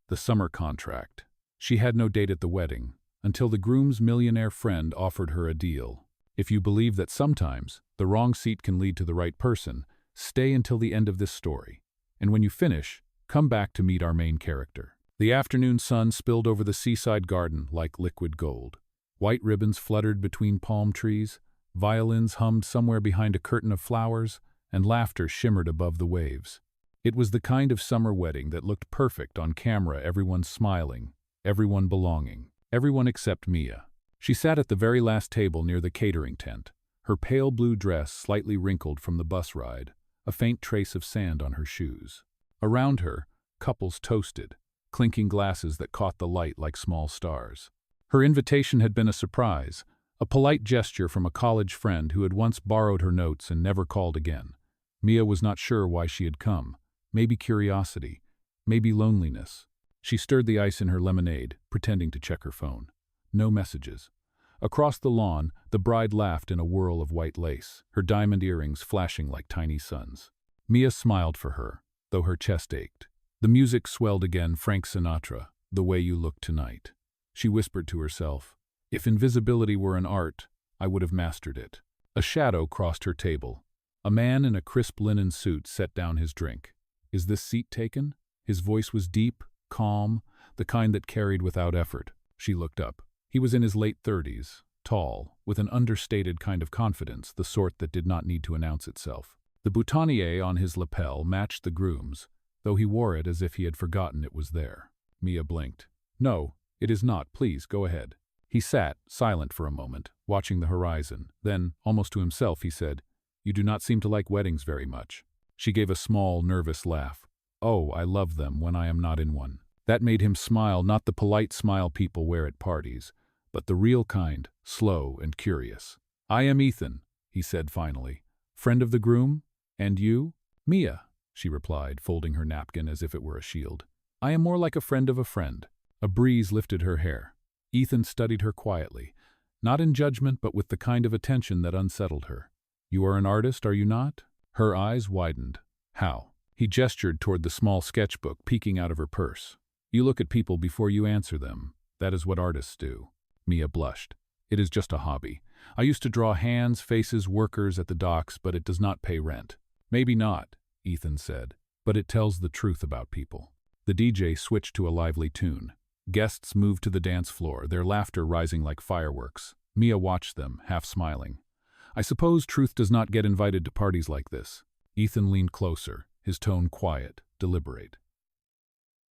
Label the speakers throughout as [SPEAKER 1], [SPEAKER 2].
[SPEAKER 1] the summer contract. She had no date at the wedding, until the groom's millionaire friend offered her a deal. If you believe that sometimes the wrong seat can lead to the right person, stay until the end of this story. And when you finish, come back to meet our main character. The afternoon sun spilled over the seaside garden like liquid gold. White ribbons fluttered between palm trees, violins hummed somewhere behind a curtain of flowers, and laughter shimmered above the waves. It was the kind of summer wedding that looked perfect on camera, everyone smiling, everyone belonging, everyone except Mia. She sat at the very last table near the catering tent, her pale blue dress slightly wrinkled from the bus ride, a faint trace of sand on her shoes. Around her, couples toasted, clinking glasses that caught the light like small stars. Her invitation had been a surprise, a polite gesture from a college friend who had once borrowed her notes and never called again. Mia was not sure why she had come. Maybe curiosity, maybe loneliness. She stirred the ice in her lemonade, pretending to check her phone. No messages. Across the lawn, the bride laughed in a whirl of white lace, her diamond earrings flashing like tiny suns. Mia smiled for her, though her chest ached. The music swelled again, Frank Sinatra, The Way You Look Tonight. She whispered to herself, if invisibility were an art, I would have mastered it. A shadow crossed her table. A man in a crisp linen suit set down his drink. Is this seat taken? His voice was deep, calm, the kind that carried without effort. She looked up. He was in his late 30s, tall, with an understated kind of confidence, the sort that did not need to announce itself. The boutonniere on his lapel matched the groom's, though he wore it as if he had forgotten it was there. Mia blinked. No, it is not. Please, go ahead. He sat, silent for a moment, watching the horizon. Then, almost to himself, he said, You do not seem to like weddings very much. She gave a small, nervous laugh. Oh, I love them when I am not in one. That made him smile, not the polite smile people wear at parties, but the real kind, slow and curious. I am Ethan, he said finally. Friend of the groom? And you? Mia, she replied, folding her napkin as if it were a shield. I am more like a friend of a friend. A breeze lifted her hair. Ethan studied her quietly, not in judgment but with the kind of attention that unsettled her. You are an artist, are you not? Her eyes widened. How? He gestured toward the small sketchbook peeking out of her purse. You look at people before you answer them. That is what artists do. Mia blushed. It is just a hobby. I used to draw hands, faces, workers at the docks, but it does not pay rent. Maybe not, Ethan said, but it tells the truth about people. The DJ switched to a lively tune. Guests moved to the dance floor, their laughter rising like fireworks. Mia watched them, half smiling. I suppose truth does not get invited to parties like this. Ethan leaned closer, his tone quiet, deliberate.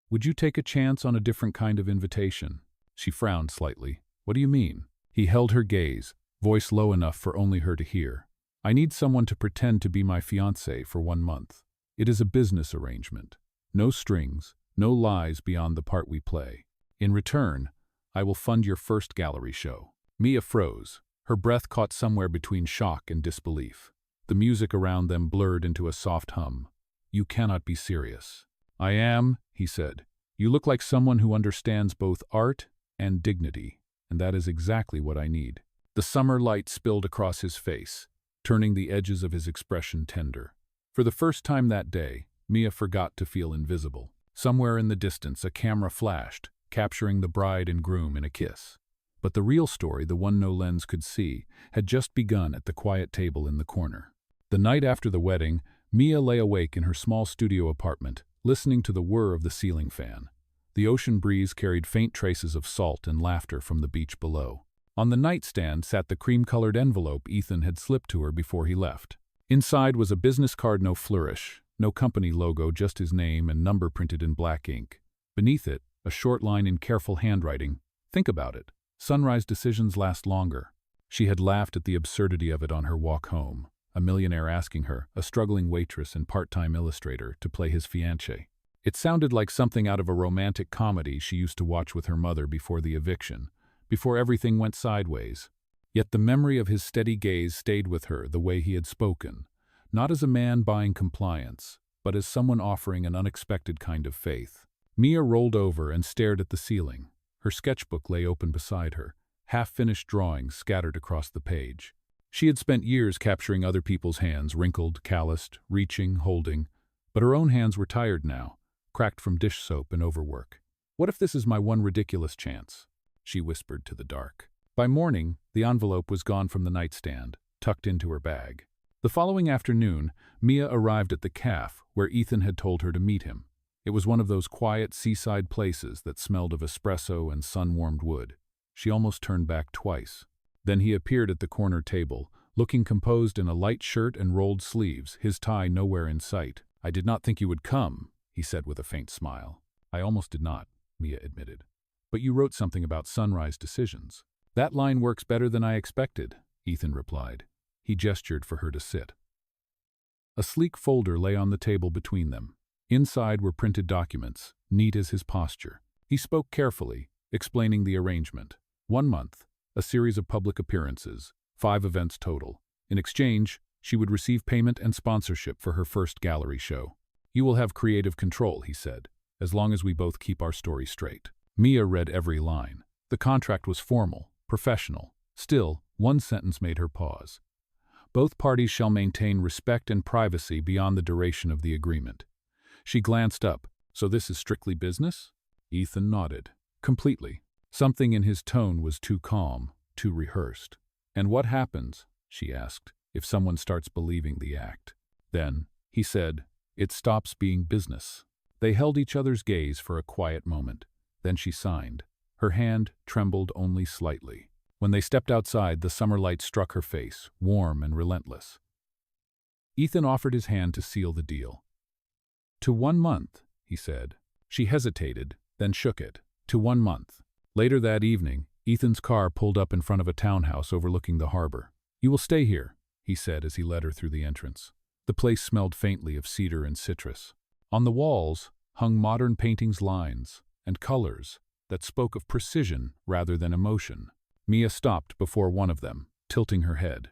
[SPEAKER 1] Would you take a chance on a different kind of invitation? She frowned slightly. What do you mean? He held her gaze, voice low enough for only her to hear. I need someone to pretend to be my fiancé for 1 month. It is a business arrangement. No strings, no lies beyond the part we play. In return, I will fund your first gallery show. Mia froze. Her breath caught somewhere between shock and disbelief. The music around them blurred into a soft hum. You cannot be serious. I am, he said. You look like someone who understands both art and dignity, and that is exactly what I need. The summer light spilled across his face, turning the edges of his expression tender. For the first time that day, Mia forgot to feel invisible. Somewhere in the distance, a camera flashed, capturing the bride and groom in a kiss. But the real story, the one no lens could see, had just begun at the quiet table in the corner. The night after the wedding, Mia lay awake in her small studio apartment, listening to the whir of the ceiling fan. The ocean breeze carried faint traces of salt and laughter from the beach below. On the nightstand sat the cream-colored envelope Ethan had slipped to her before he left. Inside was a business card, no flourish, no company logo, just his name and number printed in black ink. Beneath it, a short line in careful handwriting. Think about it. Sunrise decisions last longer. She had laughed at the absurdity of it on her walk home. A millionaire asking her, a struggling waitress and part-time illustrator, to play his fiancé. It sounded like something out of a romantic comedy she used to watch with her mother before the eviction, before everything went sideways. Yet the memory of his steady gaze stayed with her the way he had spoken, not as a man buying compliance, but as someone offering an unexpected kind of faith. Mia rolled over and stared at the ceiling. Her sketchbook lay open beside her, half-finished drawings scattered across the page. She had spent years capturing other people's hands, wrinkled, calloused, reaching, holding, but her own hands were tired now, cracked from dish soap and overwork. What if this is my one ridiculous chance? She whispered to the dark. By morning, the envelope was gone from the nightstand, tucked into her bag. The following afternoon, Mia arrived at the cafe where Ethan had told her to meet him. It was one of those quiet seaside places that smelled of espresso and sun-warmed wood. She almost turned back twice. Then he appeared at the corner table, looking composed in a light shirt and rolled sleeves, his tie nowhere in sight. "I did not think you would come," he said with a faint smile. "I almost did not," Mia admitted. "But you wrote something about sunrise decisions." "That line works better than I expected," Ethan replied. He gestured for her to sit. A sleek folder lay on the table between them. Inside were printed documents, neat as his posture. He spoke carefully, explaining the arrangement. 1 month, a series of public appearances, 5 events total. In exchange, she would receive payment and sponsorship for her first gallery show. "You will have creative control," he said, "as long as we both keep our story straight." Mia read every line. The contract was formal, professional. Still, one sentence made her pause. "Both parties shall maintain respect and privacy beyond the duration of the agreement." She glanced up. "So this is strictly business?" Ethan nodded. "Completely." Something in his tone was too calm, too rehearsed. "And what happens," she asked, "if someone starts believing the act?" "Then," he said, "it stops being business." They held each other's gaze for a quiet moment. Then she signed. Her hand trembled only slightly. When they stepped outside, the summer light struck her face, warm and relentless. Ethan offered his hand to seal the deal. "To 1 month," he said. She hesitated, then shook it. "To 1 month." Later that evening, Ethan's car pulled up in front of a townhouse overlooking the harbor. "You will stay here," he said as he led her through the entrance. The place smelled faintly of cedar and citrus. On the walls hung modern paintings, lines, and colors that spoke of precision rather than emotion. Mia stopped before one of them, tilting her head.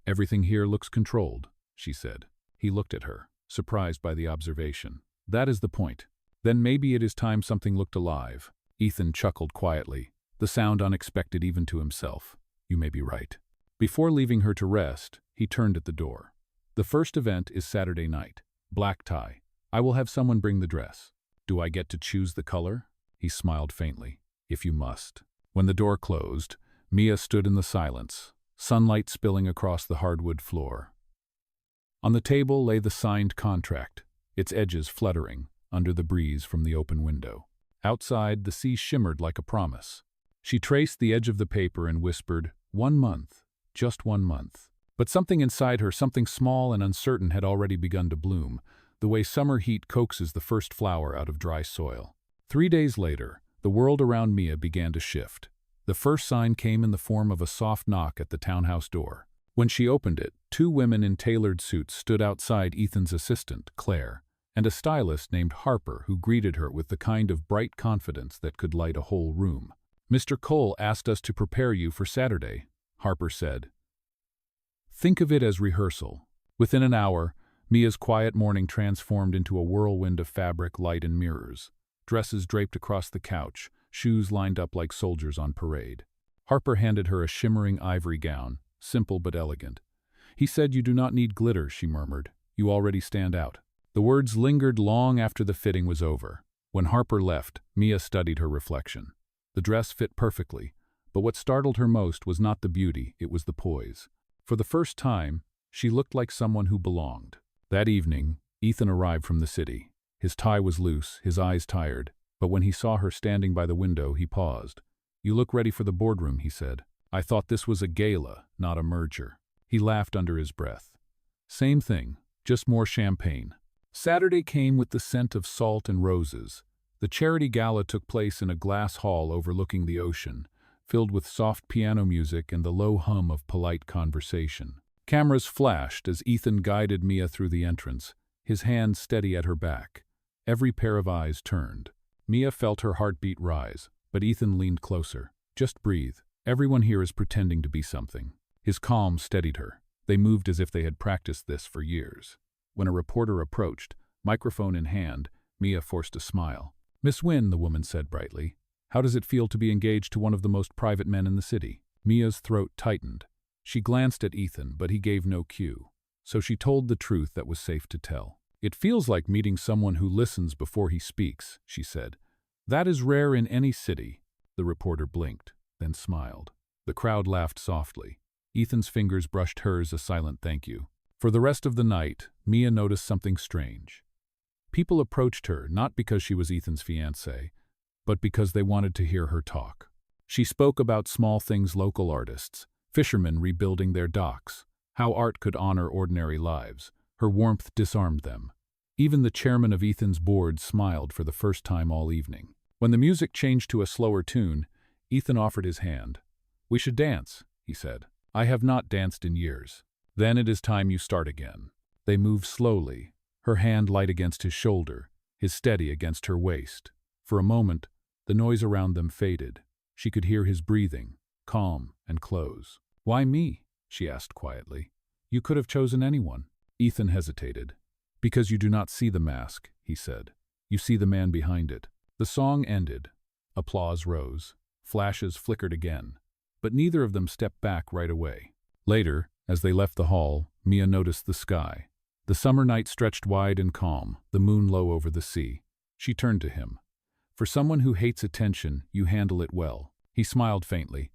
[SPEAKER 1] "Everything here looks controlled," she said. He looked at her, surprised by the observation. "That is the point. Then maybe it is time something looked alive." Ethan chuckled quietly, the sound unexpected even to himself. "You may be right." Before leaving her to rest, he turned at the door. "The first event is Saturday night. Black tie. I will have someone bring the dress. Do I get to choose the color?" He smiled faintly. "If you must." When the door closed, Mia stood in the silence, sunlight spilling across the hardwood floor. On the table lay the signed contract, its edges fluttering under the breeze from the open window. Outside, the sea shimmered like a promise. She traced the edge of the paper and whispered, 1 month, just 1 month. But something inside her, something small and uncertain, had already begun to bloom, the way summer heat coaxes the first flower out of dry soil. 3 days later, the world around Mia began to shift. The first sign came in the form of a soft knock at the townhouse door. When she opened it, 2 women in tailored suits stood outside, Ethan's assistant, Claire, and a stylist named Harper, who greeted her with the kind of bright confidence that could light a whole room. "Mr. Cole asked us to prepare you for Saturday," Harper said. "Think of it as rehearsal." Within an hour, Mia's quiet morning transformed into a whirlwind of fabric, light, and mirrors. Dresses draped across the couch, shoes lined up like soldiers on parade. Harper handed her a shimmering ivory gown, simple but elegant. "He said you do not need glitter," she murmured. "You already stand out." The words lingered long after the fitting was over. When Harper left, Mia studied her reflection. The dress fit perfectly, but what startled her most was not the beauty, it was the poise. For the first time, she looked like someone who belonged. That evening, Ethan arrived from the city. His tie was loose, his eyes tired, but when he saw her standing by the window, he paused. "You look ready for the boardroom," he said. "I thought this was a gala, not a merger." He laughed under his breath. "Same thing, just more champagne." Saturday came with the scent of salt and roses. The charity gala took place in a glass hall overlooking the ocean, filled with soft piano music and the low hum of polite conversation. Cameras flashed as Ethan guided Mia through the entrance, his hand steady at her back. Every pair of eyes turned. Mia felt her heartbeat rise, but Ethan leaned closer. "Just breathe. Everyone here is pretending to be something." His calm steadied her. They moved as if they had practiced this for years. When a reporter approached, microphone in hand, Mia forced a smile. "Miss Wynne," the woman said brightly, "how does it feel to be engaged to one of the most private men in the city?" Mia's throat tightened. She glanced at Ethan, but he gave no cue. So she told the truth that was safe to tell. "It feels like meeting someone who listens before he speaks," she said. That is rare in any city. The reporter blinked, then smiled. The crowd laughed softly. Ethan's fingers brushed hers, a silent thank you. For the rest of the night, Mia noticed something strange. People approached her not because she was Ethan's fiancée, but because they wanted to hear her talk. She spoke about small things, local artists, fishermen rebuilding their docks, how art could honor ordinary lives. Her warmth disarmed them. Even the chairman of Ethan's board smiled for the first time all evening. When the music changed to a slower tune, Ethan offered his hand. "We should dance," he said. "I have not danced in years." "Then it is time you start again." They moved slowly, her hand light against his shoulder, his steady against her waist. For a moment, the noise around them faded. She could hear his breathing, calm and close. "Why me?" she asked quietly. "You could have chosen anyone." Ethan hesitated. "Because you do not see the mask," he said. "You see the man behind it." The song ended. Applause rose. Flashes flickered again. But neither of them stepped back right away. Later, as they left the hall, Mia noticed the sky. The summer night stretched wide and calm, the moon low over the sea. She turned to him. "For someone who hates attention, you handle it well." He smiled faintly.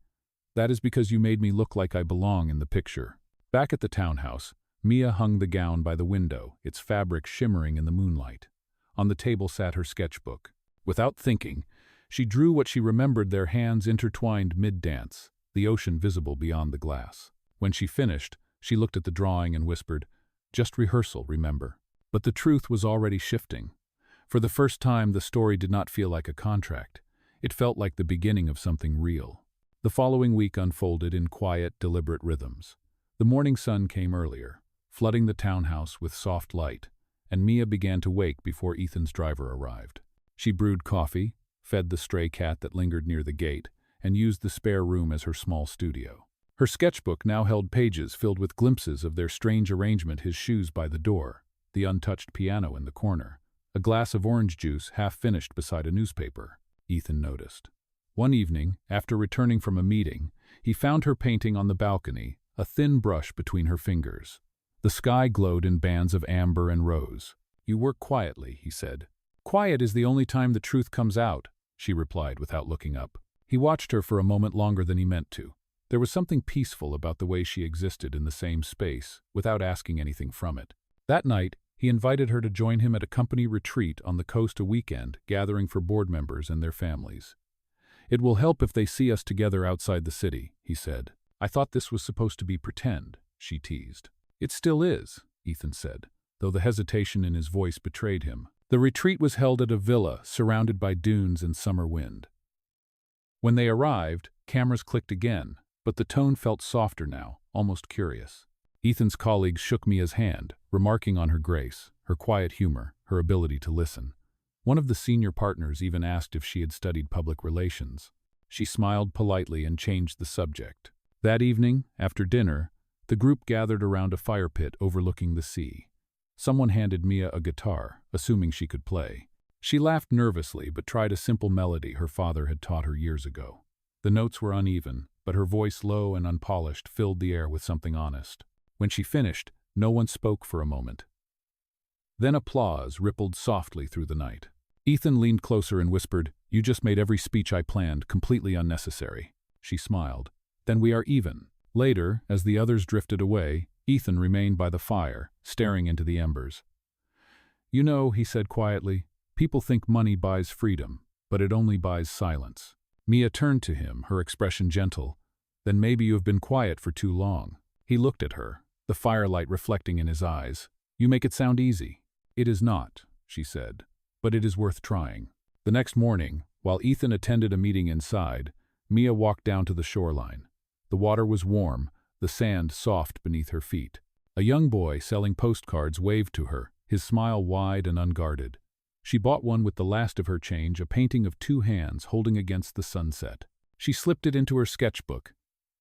[SPEAKER 1] "That is because you made me look like I belong in the picture." Back at the townhouse, Mia hung the gown by the window, its fabric shimmering in the moonlight. On the table sat her sketchbook. Without thinking, she drew what she remembered, their hands intertwined mid-dance, the ocean visible beyond the glass. When she finished, she looked at the drawing and whispered, "Just rehearsal, remember." But the truth was already shifting. For the first time, the story did not feel like a contract. It felt like the beginning of something real. The following week unfolded in quiet, deliberate rhythms. The morning sun came earlier, flooding the townhouse with soft light, and Mia began to wake before Ethan's driver arrived. She brewed coffee, fed the stray cat that lingered near the gate, and used the spare room as her small studio. Her sketchbook now held pages filled with glimpses of their strange arrangement: his shoes by the door, the untouched piano in the corner, a glass of orange juice half finished beside a newspaper. Ethan noticed. One evening, after returning from a meeting, he found her painting on the balcony, a thin brush between her fingers. The sky glowed in bands of amber and rose. "You work quietly," he said. "Quiet is the only time the truth comes out," she replied without looking up. He watched her for a moment longer than he meant to. There was something peaceful about the way she existed in the same space, without asking anything from it. That night, he invited her to join him at a company retreat on the coast, a weekend gathering for board members and their families. "It will help if they see us together outside the city," he said. "I thought this was supposed to be pretend," she teased. "It still is," Ethan said, though the hesitation in his voice betrayed him. The retreat was held at a villa surrounded by dunes and summer wind. When they arrived, cameras clicked again, but the tone felt softer now, almost curious. Ethan's colleagues shook Mia's hand, remarking on her grace, her quiet humor, her ability to listen. One of the senior partners even asked if she had studied public relations. She smiled politely and changed the subject. That evening, after dinner, the group gathered around a fire pit overlooking the sea. Someone handed Mia a guitar, assuming she could play. She laughed nervously but tried a simple melody her father had taught her years ago. The notes were uneven, but her voice, low and unpolished, filled the air with something honest. When she finished, no one spoke for a moment. Then applause rippled softly through the night. Ethan leaned closer and whispered, "You just made every speech I planned completely unnecessary." She smiled. "Then we are even." Later, as the others drifted away, Ethan remained by the fire, staring into the embers. "You know," he said quietly, "people think money buys freedom, but it only buys silence." Mia turned to him, her expression gentle. "Then maybe you have been quiet for too long." He looked at her, the firelight reflecting in his eyes. "You make it sound easy." "It is not," she said, "but it is worth trying." The next morning, while Ethan attended a meeting inside, Mia walked down to the shoreline. The water was warm, the sand soft beneath her feet. A young boy selling postcards waved to her, his smile wide and unguarded. She bought one with the last of her change, a painting of two hands holding against the sunset. She slipped it into her sketchbook,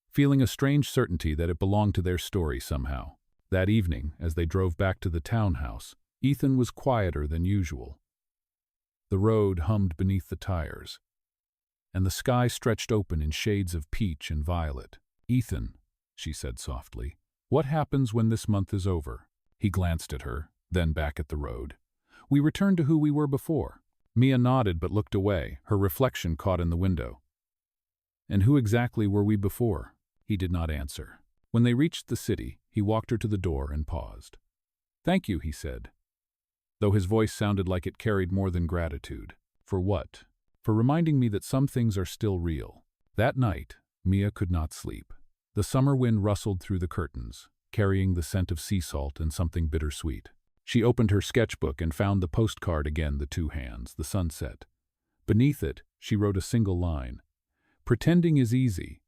[SPEAKER 1] feeling a strange certainty that it belonged to their story somehow. That evening, as they drove back to the townhouse, Ethan was quieter than usual. The road hummed beneath the tires, and the sky stretched open in shades of peach and violet. "Ethan," she said softly, "what happens when this month is over?" He glanced at her, then back at the road. "We return to who we were before. Mia nodded but looked away, her reflection caught in the window. And who exactly were we before? He did not answer. When they reached the city, he walked her to the door and paused. Thank you, he said, though his voice sounded like it carried more than gratitude. For what? For reminding me that some things are still real. That night, Mia could not sleep. The summer wind rustled through the curtains, carrying the scent of sea salt and something bittersweet. She opened her sketchbook and found the postcard again, the two hands, the sunset. Beneath it, she wrote a single line. Pretending is easy.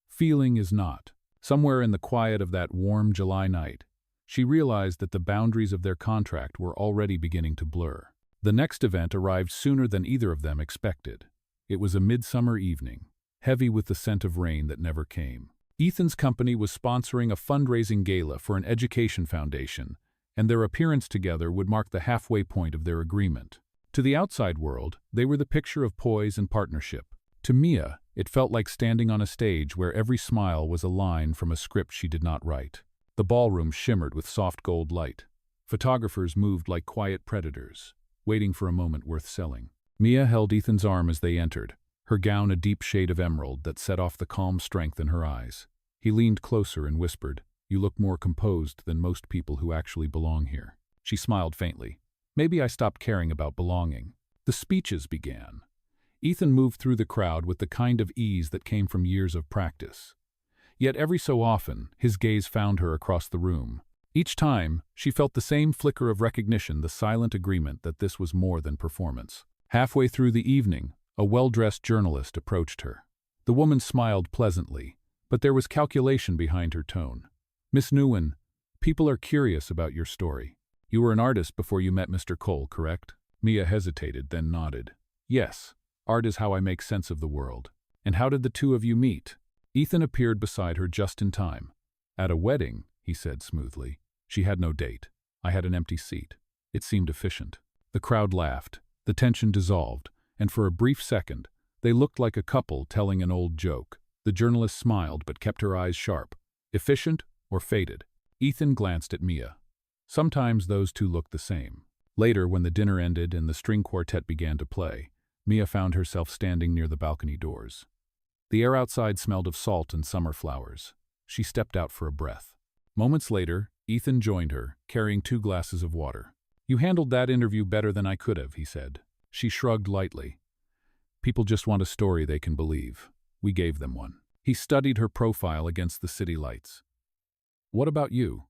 [SPEAKER 1] Feeling is not. Somewhere in the quiet of that warm July night, she realized that the boundaries of their contract were already beginning to blur. The next event arrived sooner than either of them expected. It was a midsummer evening, heavy with the scent of rain that never came. Ethan's company was sponsoring a fundraising gala for an education foundation, and their appearance together would mark the halfway point of their agreement. To the outside world, they were the picture of poise and partnership. To Mia, it felt like standing on a stage where every smile was a line from a script she did not write. The ballroom shimmered with soft gold light. Photographers moved like quiet predators, waiting for a moment worth selling. Mia held Ethan's arm as they entered, her gown a deep shade of emerald that set off the calm strength in her eyes. He leaned closer and whispered, "You look more composed than most people who actually belong here." She smiled faintly. "Maybe I stopped caring about belonging." The speeches began. Ethan moved through the crowd with the kind of ease that came from years of practice. Yet every so often, his gaze found her across the room. Each time, she felt the same flicker of recognition, the silent agreement that this was more than performance. Halfway through the evening, a well-dressed journalist approached her. The woman smiled pleasantly, but there was calculation behind her tone. "Miss Nguyen, people are curious about your story. You were an artist before you met Mr. Cole, correct?" Mia hesitated, then nodded. "Yes. Art is how I make sense of the world." "And how did the two of you meet?" Ethan appeared beside her just in time. "At a wedding," he said smoothly. "She had no date. I had an empty seat. It seemed efficient." The crowd laughed, the tension dissolved, and for a brief second, they looked like a couple telling an old joke. The journalist smiled but kept her eyes sharp. Efficient or fated? Ethan glanced at Mia. Sometimes those two looked the same. Later, when the dinner ended and the string quartet began to play, Mia found herself standing near the balcony doors. The air outside smelled of salt and summer flowers. She stepped out for a breath. Moments later, Ethan joined her, carrying 2 glasses of water. "You handled that interview better than I could have," he said. She shrugged lightly. "People just want a story they can believe. We gave them one." He studied her profile against the city lights. "What about you?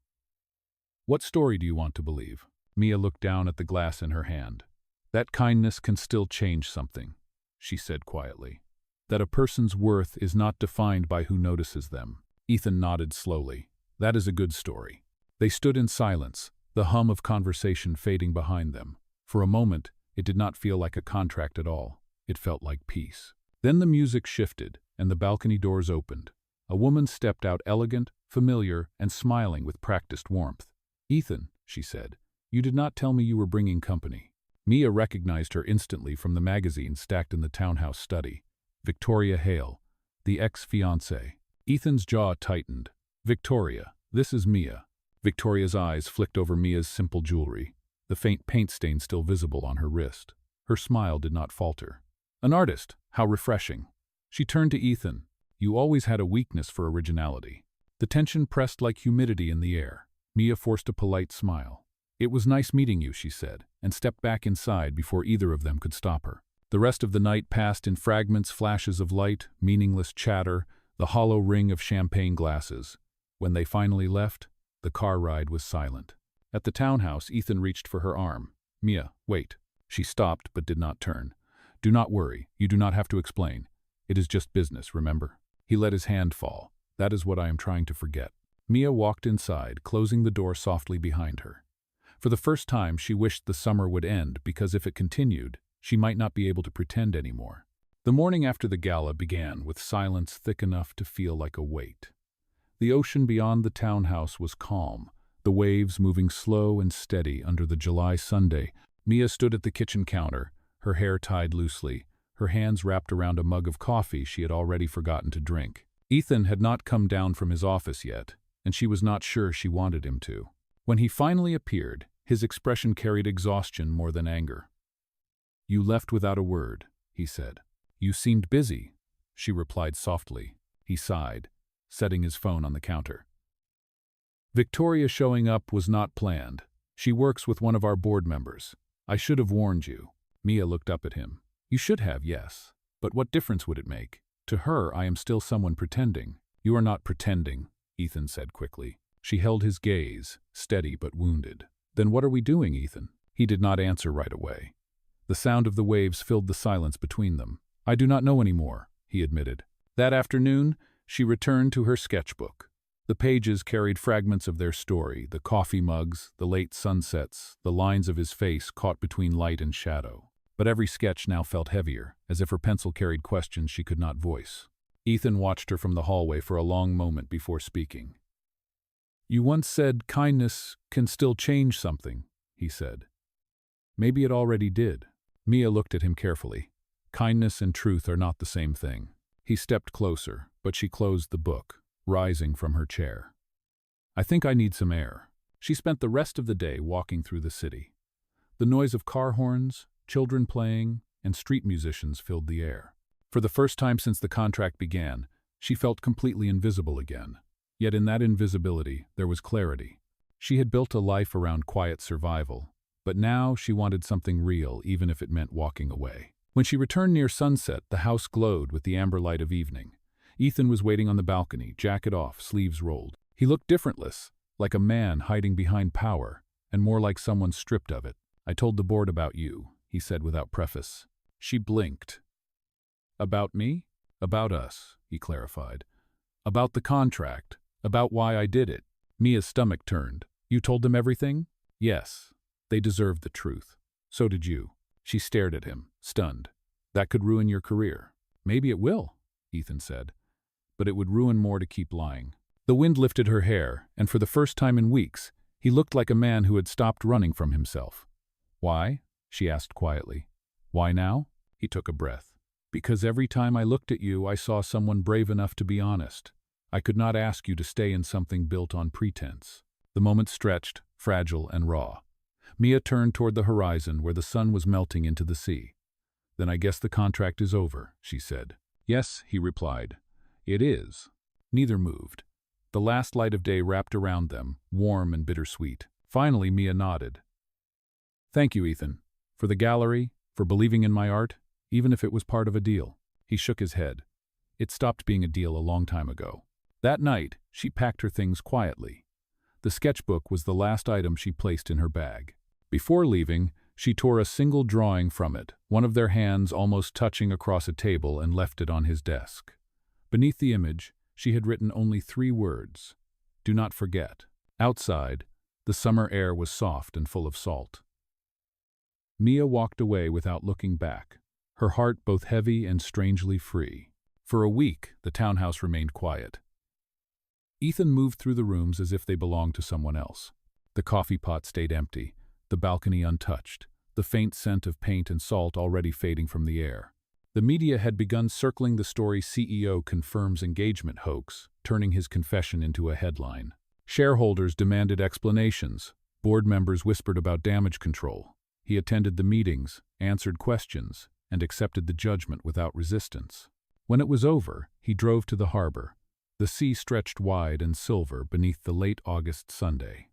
[SPEAKER 1] What story do you want to believe?" Mia looked down at the glass in her hand. "That kindness can still change something," she said quietly. "That a person's worth is not defined by who notices them." Ethan nodded slowly. "That is a good story." They stood in silence, the hum of conversation fading behind them. For a moment, it did not feel like a contract at all. It felt like peace. Then the music shifted, and the balcony doors opened. A woman stepped out, elegant, familiar, and smiling with practiced warmth. "Ethan," she said, "you did not tell me you were bringing company." Mia recognized her instantly from the magazine stacked in the townhouse study. Victoria Hale, the ex-fiancée. Ethan's jaw tightened. "Victoria, this is Mia." Victoria's eyes flicked over Mia's simple jewelry, the faint paint stain still visible on her wrist. Her smile did not falter. "An artist, how refreshing." She turned to Ethan. "You always had a weakness for originality." The tension pressed like humidity in the air. Mia forced a polite smile. "It was nice meeting you," she said, and stepped back inside before either of them could stop her. The rest of the night passed in fragments, flashes of light, meaningless chatter, the hollow ring of champagne glasses. When they finally left, the car ride was silent. At the townhouse, Ethan reached for her arm. "Mia, wait." She stopped but did not turn. "Do not worry. You do not have to explain. It is just business, remember?" He let his hand fall. "That is what I am trying to forget." Mia walked inside, closing the door softly behind her. For the first time, she wished the summer would end because if it continued, she might not be able to pretend anymore. The morning after the gala began with silence thick enough to feel like a weight. The ocean beyond the townhouse was calm, the waves moving slow and steady under the July Sunday. Mia stood at the kitchen counter, her hair tied loosely, her hands wrapped around a mug of coffee she had already forgotten to drink. Ethan had not come down from his office yet, and she was not sure she wanted him to. When he finally appeared, his expression carried exhaustion more than anger. You left without a word, he said. You seemed busy, she replied softly. He sighed, setting his phone on the counter. Victoria showing up was not planned. She works with one of our board members. I should have warned you. Mia looked up at him. You should have, yes. But what difference would it make? To her, I am still someone pretending. You are not pretending, Ethan said quickly. She held his gaze, steady but wounded. Then what are we doing, Ethan? He did not answer right away. The sound of the waves filled the silence between them. I do not know anymore, he admitted. That afternoon, she returned to her sketchbook. The pages carried fragments of their story, the coffee mugs, the late sunsets, the lines of his face caught between light and shadow. But every sketch now felt heavier, as if her pencil carried questions she could not voice. Ethan watched her from the hallway for a long moment before speaking. You once said kindness can still change something, he said. Maybe it already did. Mia looked at him carefully. Kindness and truth are not the same thing. He stepped closer, but she closed the book, rising from her chair. I think I need some air. She spent the rest of the day walking through the city. The noise of car horns, children playing, and street musicians filled the air. For the first time since the contract began, she felt completely invisible again. Yet in that invisibility, there was clarity. She had built a life around quiet survival, but now she wanted something real, even if it meant walking away. When she returned near sunset, the house glowed with the amber light of evening. Ethan was waiting on the balcony, jacket off, sleeves rolled. He looked differentless, like a man hiding behind power, and more like someone stripped of it. I told the board about you, he said without preface. She blinked. About me? About us, he clarified. About the contract. About why I did it. Mia's stomach turned. You told them everything? Yes. They deserved the truth. So did you. She stared at him, stunned. That could ruin your career. Maybe it will, Ethan said. But it would ruin more to keep lying. The wind lifted her hair, and for the first time in weeks, he looked like a man who had stopped running from himself. Why? She asked quietly. Why now? He took a breath. Because every time I looked at you, I saw someone brave enough to be honest. I could not ask you to stay in something built on pretense. The moment stretched, fragile and raw. Mia turned toward the horizon where the sun was melting into the sea. Then I guess the contract is over, she said. Yes, he replied. It is. Neither moved. The last light of day wrapped around them, warm and bittersweet. Finally, Mia nodded. Thank you, Ethan. For the gallery, for believing in my art, even if it was part of a deal. He shook his head. It stopped being a deal a long time ago. That night, she packed her things quietly. The sketchbook was the last item she placed in her bag. Before leaving, she tore a single drawing from it, one of their hands almost touching across a table, and left it on his desk. Beneath the image, she had written only 3 words. Do not forget. Outside, the summer air was soft and full of salt. Mia walked away without looking back, her heart both heavy and strangely free. For a week, the townhouse remained quiet. Ethan moved through the rooms as if they belonged to someone else. The coffee pot stayed empty, the balcony untouched, the faint scent of paint and salt already fading from the air. The media had begun circling the story CEO confirms engagement hoax, turning his confession into a headline. Shareholders demanded explanations. Board members whispered about damage control. He attended the meetings, answered questions, and accepted the judgment without resistance. When it was over, he drove to the harbor. The sea stretched wide and silver beneath the late August Sunday.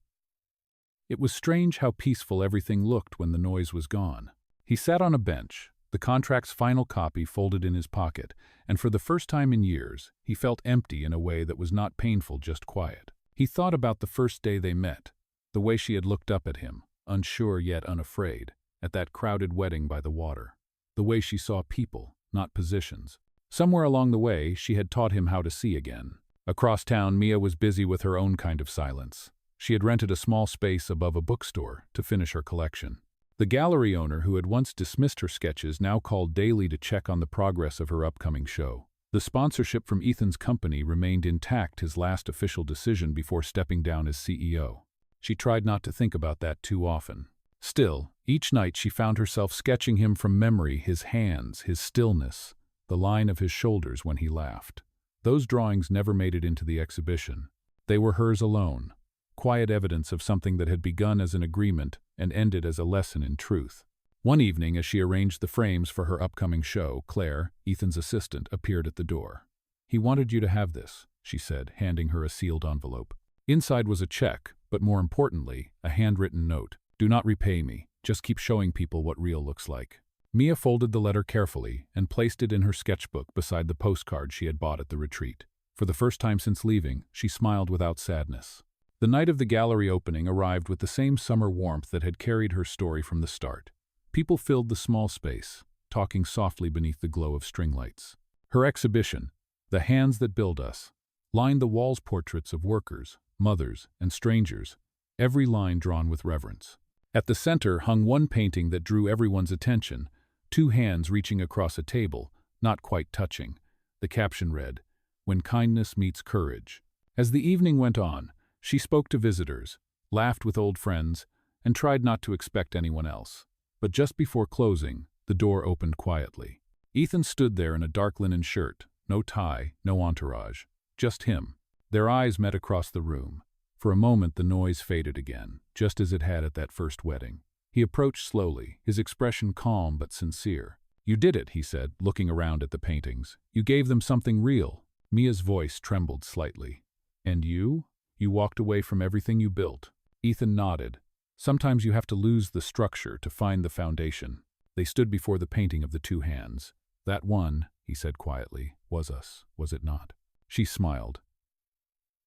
[SPEAKER 1] It was strange how peaceful everything looked when the noise was gone. He sat on a bench, the contract's final copy folded in his pocket, and for the first time in years, he felt empty in a way that was not painful, just quiet. He thought about the first day they met, the way she had looked up at him, unsure yet unafraid, at that crowded wedding by the water. The way she saw people, not positions. Somewhere along the way, she had taught him how to see again. Across town, Mia was busy with her own kind of silence. She had rented a small space above a bookstore to finish her collection. The gallery owner who had once dismissed her sketches now called daily to check on the progress of her upcoming show. The sponsorship from Ethan's company remained intact, his last official decision before stepping down as CEO. She tried not to think about that too often. Still, each night she found herself sketching him from memory, his hands, his stillness, the line of his shoulders when he laughed. Those drawings never made it into the exhibition. They were hers alone, quiet evidence of something that had begun as an agreement and ended as a lesson in truth. One evening, as she arranged the frames for her upcoming show, Claire, Ethan's assistant, appeared at the door. "He wanted you to have this," she said, handing her a sealed envelope. Inside was a check, but more importantly, a handwritten note. "Do not repay me. Just keep showing people what real looks like." Mia folded the letter carefully and placed it in her sketchbook beside the postcard she had bought at the retreat. For the first time since leaving, she smiled without sadness. The night of the gallery opening arrived with the same summer warmth that had carried her story from the start. People filled the small space, talking softly beneath the glow of string lights. Her exhibition, "The Hands That Build Us," lined the walls portraits of workers, mothers, and strangers, every line drawn with reverence. At the center hung one painting that drew everyone's attention, two hands reaching across a table, not quite touching. The caption read, "When kindness meets courage." As the evening went on, she spoke to visitors, laughed with old friends, and tried not to expect anyone else. But just before closing, the door opened quietly. Ethan stood there in a dark linen shirt, no tie, no entourage, just him. Their eyes met across the room. For a moment the noise faded again, just as it had at that first wedding. He approached slowly, his expression calm but sincere. "You did it," he said, looking around at the paintings. "You gave them something real." Mia's voice trembled slightly. "And you? You walked away from everything you built." Ethan nodded. "Sometimes you have to lose the structure to find the foundation." They stood before the painting of the two hands. "That one," he said quietly, "was us, was it not?" She smiled.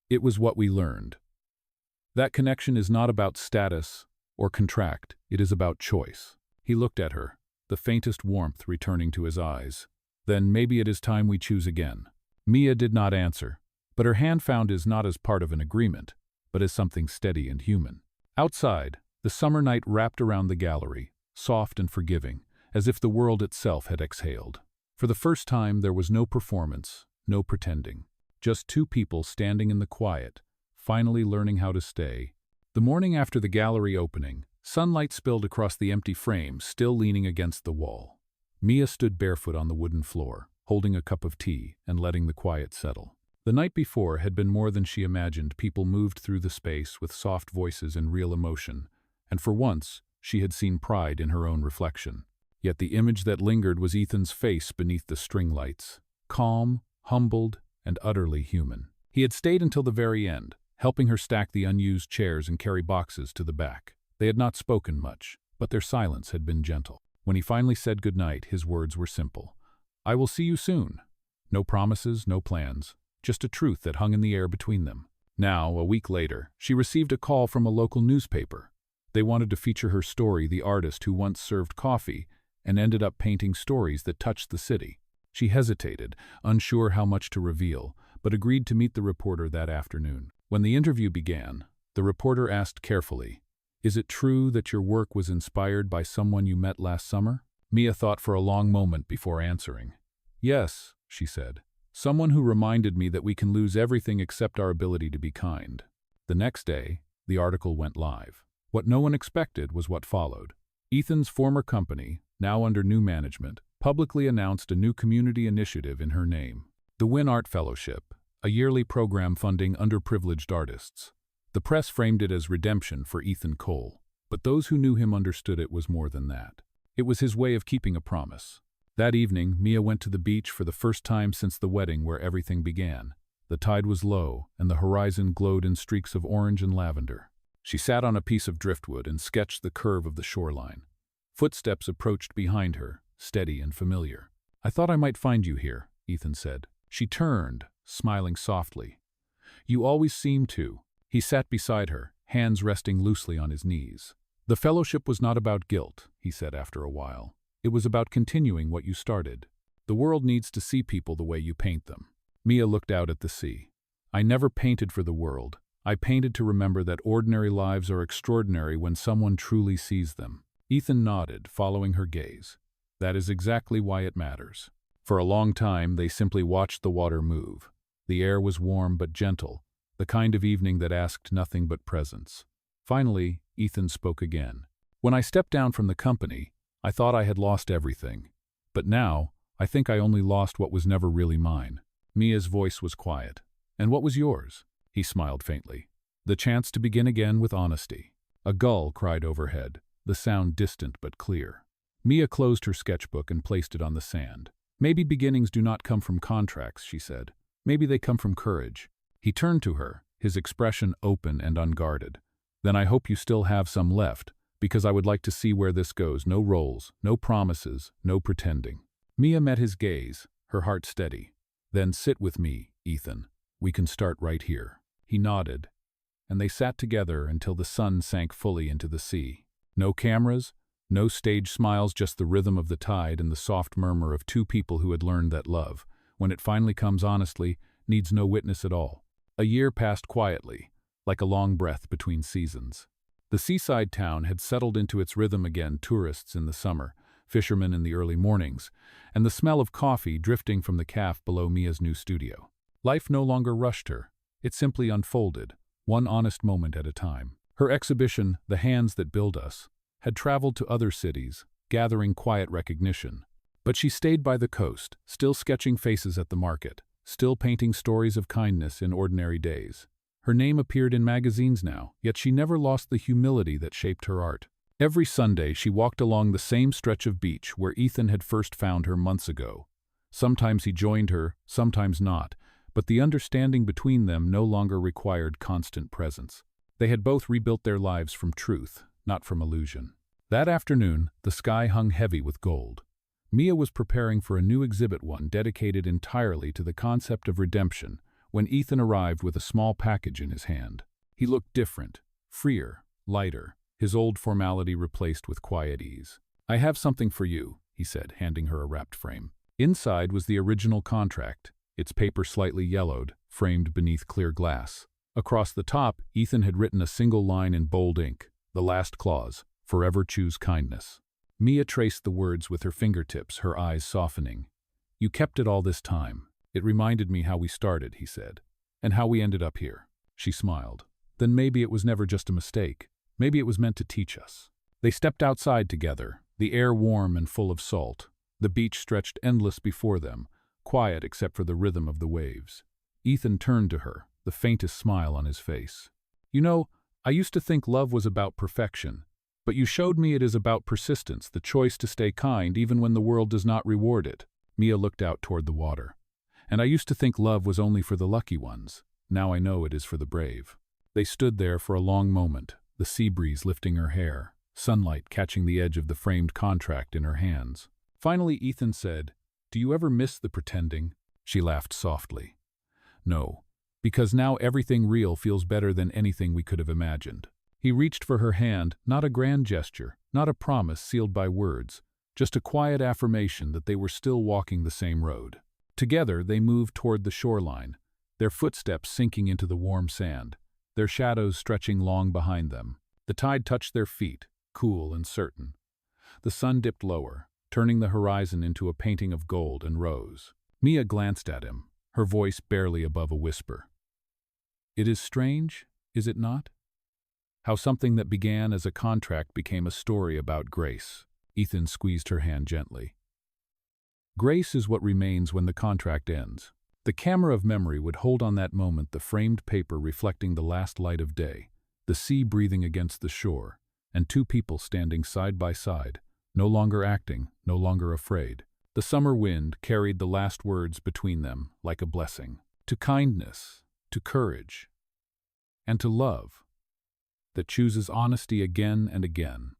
[SPEAKER 1] "It was what we learned. That connection is not about status or contract, it is about choice." He looked at her, the faintest warmth returning to his eyes. "Then maybe it is time we choose again." Mia did not answer, but her hand found his not as part of an agreement, but as something steady and human. Outside, the summer night wrapped around the gallery, soft and forgiving, as if the world itself had exhaled. For the first time there was no performance, no pretending. Just two people standing in the quiet, finally learning how to stay. The morning after the gallery opening, sunlight spilled across the empty frame, still leaning against the wall. Mia stood barefoot on the wooden floor, holding a cup of tea and letting the quiet settle. The night before had been more than she imagined. People moved through the space with soft voices and real emotion, and for once, she had seen pride in her own reflection. Yet the image that lingered was Ethan's face beneath the string lights, calm, humbled, and utterly human. He had stayed until the very end, helping her stack the unused chairs and carry boxes to the back. They had not spoken much, but their silence had been gentle. When he finally said goodnight, his words were simple. "I will see you soon." No promises, no plans, just a truth that hung in the air between them. Now, a week later, she received a call from a local newspaper. They wanted to feature her story, the artist who once served coffee and ended up painting stories that touched the city. She hesitated, unsure how much to reveal, but agreed to meet the reporter that afternoon. When the interview began, the reporter asked carefully, "Is it true that your work was inspired by someone you met last summer?" Mia thought for a long moment before answering. "Yes," she said. "Someone who reminded me that we can lose everything except our ability to be kind." The next day, the article went live. What no one expected was what followed. Ethan's former company, now under new management, publicly announced a new community initiative in her name. The Win Art Fellowship, a yearly program funding underprivileged artists. The press framed it as redemption for Ethan Cole, but those who knew him understood it was more than that. It was his way of keeping a promise. That evening, Mia went to the beach for the first time since the wedding where everything began. The tide was low, and the horizon glowed in streaks of orange and lavender. She sat on a piece of driftwood and sketched the curve of the shoreline. Footsteps approached behind her, steady and familiar. "I thought I might find you here," Ethan said. She turned, smiling softly. "You always seem to." He sat beside her, hands resting loosely on his knees. "The fellowship was not about guilt," he said after a while. "It was about continuing what you started. The world needs to see people the way you paint them." Mia looked out at the sea. "I never painted for the world. I painted to remember that ordinary lives are extraordinary when someone truly sees them." Ethan nodded, following her gaze. "That is exactly why it matters." For a long time, they simply watched the water move. The air was warm but gentle, the kind of evening that asked nothing but presence. Finally, Ethan spoke again. "When I stepped down from the company, I thought I had lost everything. But now, I think I only lost what was never really mine." Mia's voice was quiet. "And what was yours?" He smiled faintly. "The chance to begin again with honesty." A gull cried overhead, the sound distant but clear. Mia closed her sketchbook and placed it on the sand. Maybe beginnings do not come from contracts, she said. Maybe they come from courage. He turned to her, his expression open and unguarded. Then I hope you still have some left, because I would like to see where this goes. No roles, no promises, no pretending. Mia met his gaze, her heart steady. Then sit with me, Ethan. We can start right here. He nodded, and they sat together until the sun sank fully into the sea. No cameras, no stage smiles, just the rhythm of the tide and the soft murmur of two people who had learned that love, when it finally comes honestly, needs no witness at all. A year passed quietly, like a long breath between seasons. The seaside town had settled into its rhythm again, tourists in the summer, fishermen in the early mornings, and the smell of coffee drifting from the cafe below Mia's new studio. Life no longer rushed her. It simply unfolded, one honest moment at a time. Her exhibition, The Hands That Build Us, had traveled to other cities, gathering quiet recognition. But she stayed by the coast, still sketching faces at the market, still painting stories of kindness in ordinary days. Her name appeared in magazines now, yet she never lost the humility that shaped her art. Every Sunday she walked along the same stretch of beach where Ethan had first found her months ago. Sometimes he joined her, sometimes not, but the understanding between them no longer required constant presence. They had both rebuilt their lives from truth, not from illusion. That afternoon, the sky hung heavy with gold. Mia was preparing for a new exhibit, one dedicated entirely to the concept of redemption, when Ethan arrived with a small package in his hand. He looked different, freer, lighter, his old formality replaced with quiet ease. "I have something for you," he said, handing her a wrapped frame. Inside was the original contract, its paper slightly yellowed, framed beneath clear glass. Across the top, Ethan had written a single line in bold ink, the last clause, "Forever choose kindness." Mia traced the words with her fingertips, her eyes softening. "You kept it all this time. It reminded me how we started," he said, "and how we ended up here." She smiled. Then maybe it was never just a mistake. Maybe it was meant to teach us. They stepped outside together, the air warm and full of salt. The beach stretched endless before them, quiet except for the rhythm of the waves. Ethan turned to her, the faintest smile on his face. "You know, I used to think love was about perfection, but you showed me it is about persistence, the choice to stay kind even when the world does not reward it." Mia looked out toward the water. "And I used to think love was only for the lucky ones. Now I know it is for the brave." They stood there for a long moment, the sea breeze lifting her hair, sunlight catching the edge of the framed contract in her hands. Finally Ethan said, "Do you ever miss the pretending?" She laughed softly. "No, because now everything real feels better than anything we could have imagined." He reached for her hand, not a grand gesture, not a promise sealed by words, just a quiet affirmation that they were still walking the same road. Together they moved toward the shoreline, their footsteps sinking into the warm sand, their shadows stretching long behind them. The tide touched their feet, cool and certain. The sun dipped lower, turning the horizon into a painting of gold and rose. Mia glanced at him, her voice barely above a whisper. "It is strange, is it not? How something that began as a contract became a story about grace." Ethan squeezed her hand gently. "Grace is what remains when the contract ends." The camera of memory would hold on that moment, the framed paper reflecting the last light of day, the sea breathing against the shore, and two people standing side by side, no longer acting, no longer afraid. The summer wind carried the last words between them like a blessing. To kindness, to courage, and to love that chooses honesty again and again.